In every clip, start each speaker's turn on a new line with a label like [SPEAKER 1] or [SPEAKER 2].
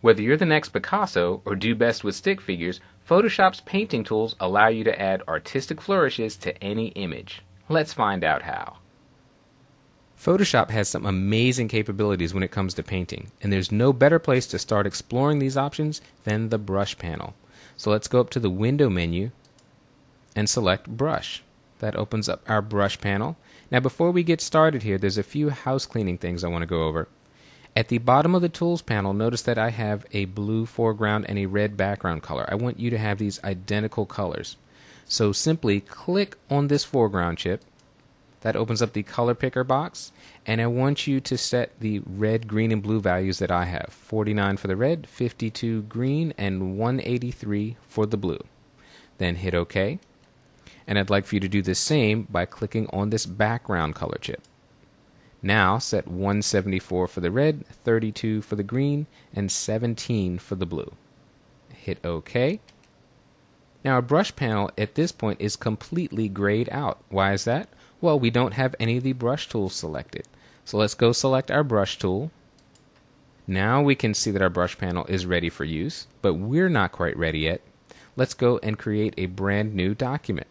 [SPEAKER 1] Whether you're the next Picasso or do best with stick figures, Photoshop's painting tools allow you to add artistic flourishes to any image. Let's find out how. Photoshop has some amazing capabilities when it comes to painting, and there's no better place to start exploring these options than the brush panel. So let's go up to the window menu and select brush. That opens up our brush panel. Now before we get started here, there's a few house cleaning things I want to go over. At the bottom of the tools panel, notice that I have a blue foreground and a red background color. I want you to have these identical colors. So simply click on this foreground chip. That opens up the color picker box, and I want you to set the red, green, and blue values that I have. 49 for the red, 52 green, and 183 for the blue. Then hit OK. And I'd like for you to do the same by clicking on this background color chip. Now set 174 for the red, 32 for the green, and 17 for the blue. Hit OK. Now our brush panel at this point is completely grayed out. Why is that? Well, we don't have any of the brush tools selected. So let's go select our brush tool. Now we can see that our brush panel is ready for use, but we're not quite ready yet. Let's go and create a brand new document.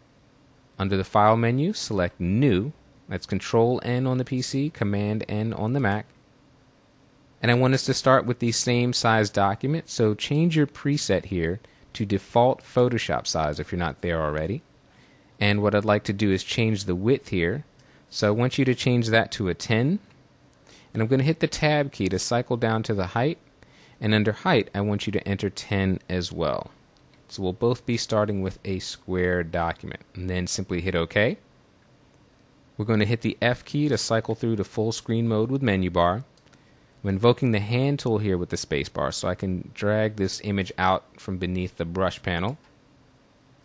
[SPEAKER 1] Under the File menu, select New. That's Control-N on the PC, Command-N on the Mac. And I want us to start with the same size document, so change your preset here to default Photoshop size if you're not there already. And what I'd like to do is change the width here. So I want you to change that to a 10. And I'm going to hit the Tab key to cycle down to the height. And under height, I want you to enter 10 as well. So we'll both be starting with a square document. And then simply hit OK. We're going to hit the F key to cycle through to full screen mode with menu bar. I'm invoking the hand tool here with the space bar so I can drag this image out from beneath the brush panel.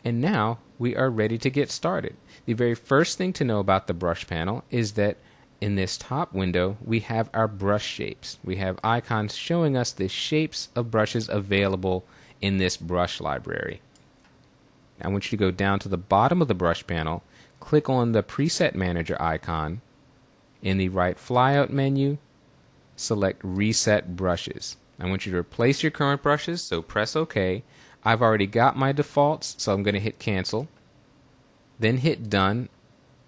[SPEAKER 1] And now we are ready to get started. The very first thing to know about the brush panel is that in this top window we have our brush shapes. We have icons showing us the shapes of brushes available in this brush library. I want you to go down to the bottom of the brush panel, click on the Preset Manager icon. In the right flyout menu, select Reset Brushes. I want you to replace your current brushes, so press OK. I've already got my defaults, so I'm going to hit Cancel. Then hit Done.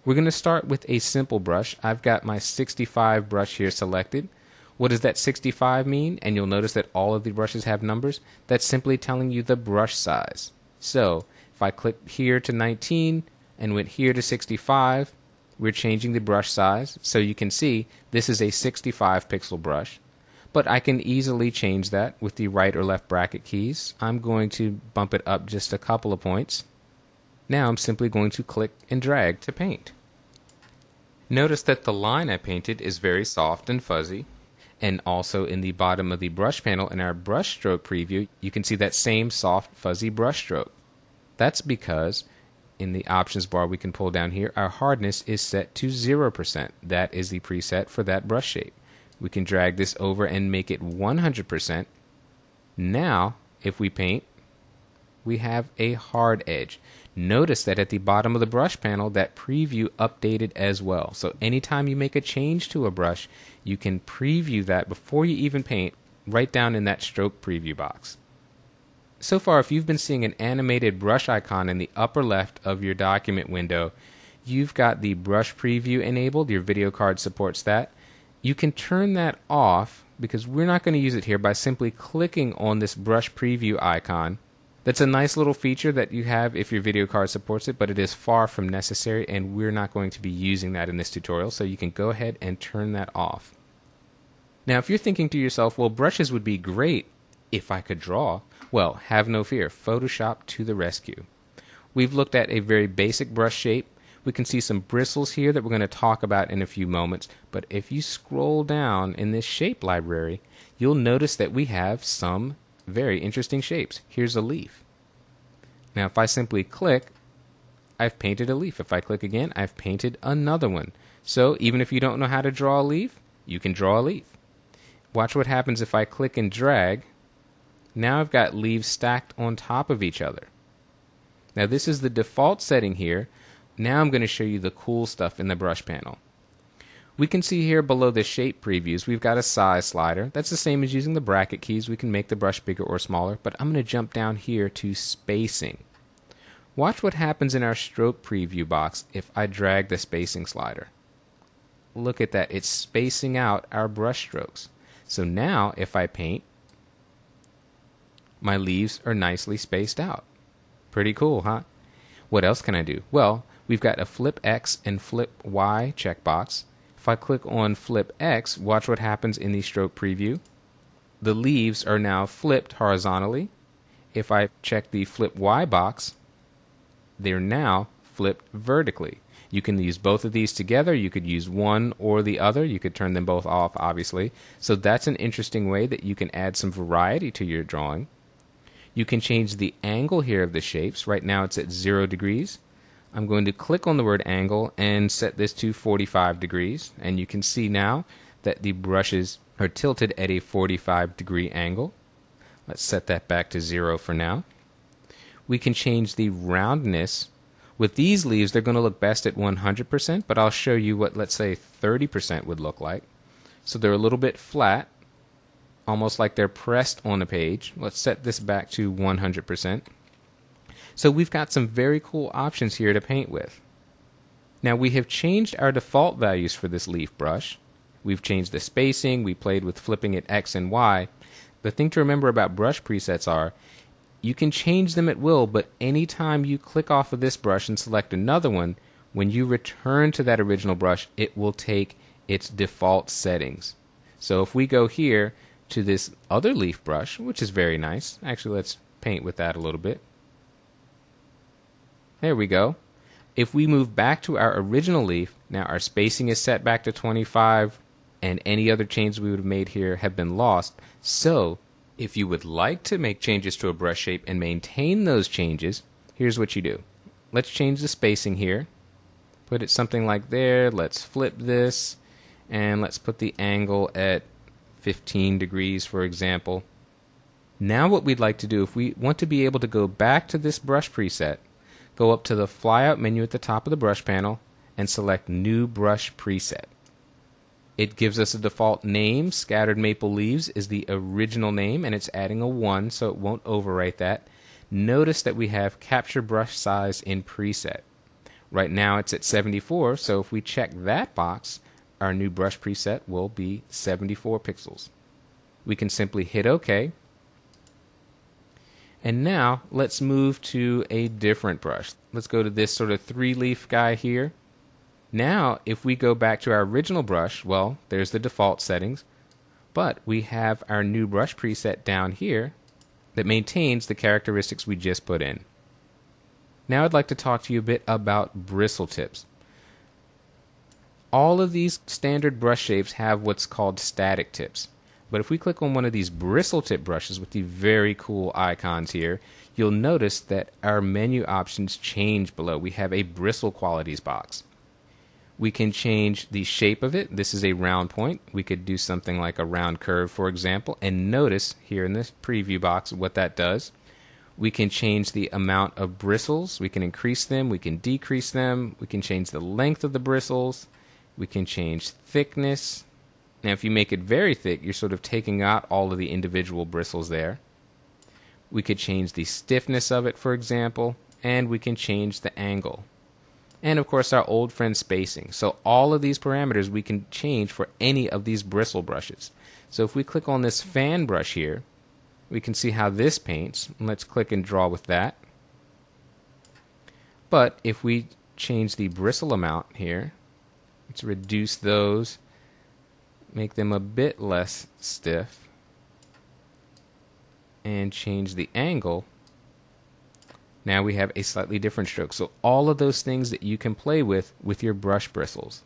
[SPEAKER 1] We're going to start with a simple brush. I've got my 65 brush here selected. What does that 65 mean? And you'll notice that all of the brushes have numbers. That's simply telling you the brush size. So if I click here to 19 and went here to 65, we're changing the brush size. So you can see this is a 65 pixel brush. But I can easily change that with the right or left bracket keys. I'm going to bump it up just a couple of points. Now I'm simply going to click and drag to paint. Notice that the line I painted is very soft and fuzzy. And also in the bottom of the brush panel in our brush stroke preview, you can see that same soft fuzzy brush stroke. That's because in the options bar we can pull down here, our hardness is set to 0%. That is the preset for that brush shape. We can drag this over and make it 100%. Now, if we paint, we have a hard edge. Notice that at the bottom of the brush panel, that preview updated as well. So anytime you make a change to a brush, you can preview that before you even paint, right down in that stroke preview box. So far, if you've been seeing an animated brush icon in the upper left of your document window, you've got the brush preview enabled. Your video card supports that. You can turn that off because we're not going to use it here by simply clicking on this brush preview icon. That's a nice little feature that you have if your video card supports it, but it is far from necessary and we're not going to be using that in this tutorial, so you can go ahead and turn that off. Now if you're thinking to yourself, well, brushes would be great if I could draw. Well, have no fear, Photoshop to the rescue. We've looked at a very basic brush shape. We can see some bristles here that we're going to talk about in a few moments, but if you scroll down in this shape library, you'll notice that we have some very interesting shapes. Here's a leaf. Now if I simply click, I've painted a leaf. If I click again, I've painted another one. So even if you don't know how to draw a leaf, you can draw a leaf. Watch what happens if I click and drag. Now I've got leaves stacked on top of each other. Now this is the default setting here. Now I'm going to show you the cool stuff in the brush panel. We can see here below the shape previews, we've got a size slider. That's the same as using the bracket keys. We can make the brush bigger or smaller, but I'm going to jump down here to spacing. Watch what happens in our stroke preview box if I drag the spacing slider. Look at that, it's spacing out our brush strokes. So now if I paint, my leaves are nicely spaced out. Pretty cool, huh? What else can I do? Well, we've got a flip X and flip Y checkbox. If I click on flip X, watch what happens in the stroke preview. The leaves are now flipped horizontally. If I check the flip Y box, they're now flipped vertically. You can use both of these together. You could use one or the other. You could turn them both off, obviously. So that's an interesting way that you can add some variety to your drawing. You can change the angle here of the shapes. Right now it's at 0 degrees. I'm going to click on the word angle and set this to 45 degrees. And you can see now that the brushes are tilted at a 45-degree angle. Let's set that back to 0 for now. We can change the roundness. With these leaves, they're going to look best at 100%, but I'll show you what, let's say, 30% would look like. So they're a little bit flat, almost like they're pressed on a page. Let's set this back to 100%. So we've got some very cool options here to paint with. Now we have changed our default values for this leaf brush. We've changed the spacing, we played with flipping it X and Y. The thing to remember about brush presets are, you can change them at will, but anytime you click off of this brush and select another one, when you return to that original brush, it will take its default settings. So if we go here to this other leaf brush, which is very nice, actually let's paint with that a little bit. There we go. If we move back to our original leaf, now our spacing is set back to 25, and any other changes we would have made here have been lost. So if you would like to make changes to a brush shape and maintain those changes, here's what you do. Let's change the spacing here. Put it something like there. Let's flip this. And let's put the angle at 15 degrees, for example. Now what we'd like to do, if we want to be able to go back to this brush preset, go up to the flyout menu at the top of the brush panel and select New Brush Preset. It gives us a default name. Scattered Maple Leaves is the original name, and it's adding a 1, so it won't overwrite that. Notice that we have Capture Brush Size in Preset. Right now it's at 74, so if we check that box, our new brush preset will be 74 pixels. We can simply hit OK. And now let's move to a different brush. Let's go to this sort of 3-leaf guy here. Now, if we go back to our original brush, well, there's the default settings, but we have our new brush preset down here that maintains the characteristics we just put in. Now I'd like to talk to you a bit about bristle tips. All of these standard brush shapes have what's called static tips, but if we click on one of these bristle tip brushes with the very cool icons here, you'll notice that our menu options change below. We have a bristle qualities box. We can change the shape of it. This is a round point. We could do something like a round curve, for example, and notice here in this preview box what that does. We can change the amount of bristles. We can increase them. We can decrease them. We can change the length of the bristles. We can change thickness. Now, if you make it very thick, you're sort of taking out all of the individual bristles there. We could change the stiffness of it, for example, and we can change the angle. And of course our old friend spacing. So all of these parameters we can change for any of these bristle brushes. So if we click on this fan brush here, we can see how this paints. Let's click and draw with that. But if we change the bristle amount here, let's reduce those, make them a bit less stiff, and change the angle, now we have a slightly different stroke. So all of those things that you can play with your brush bristles.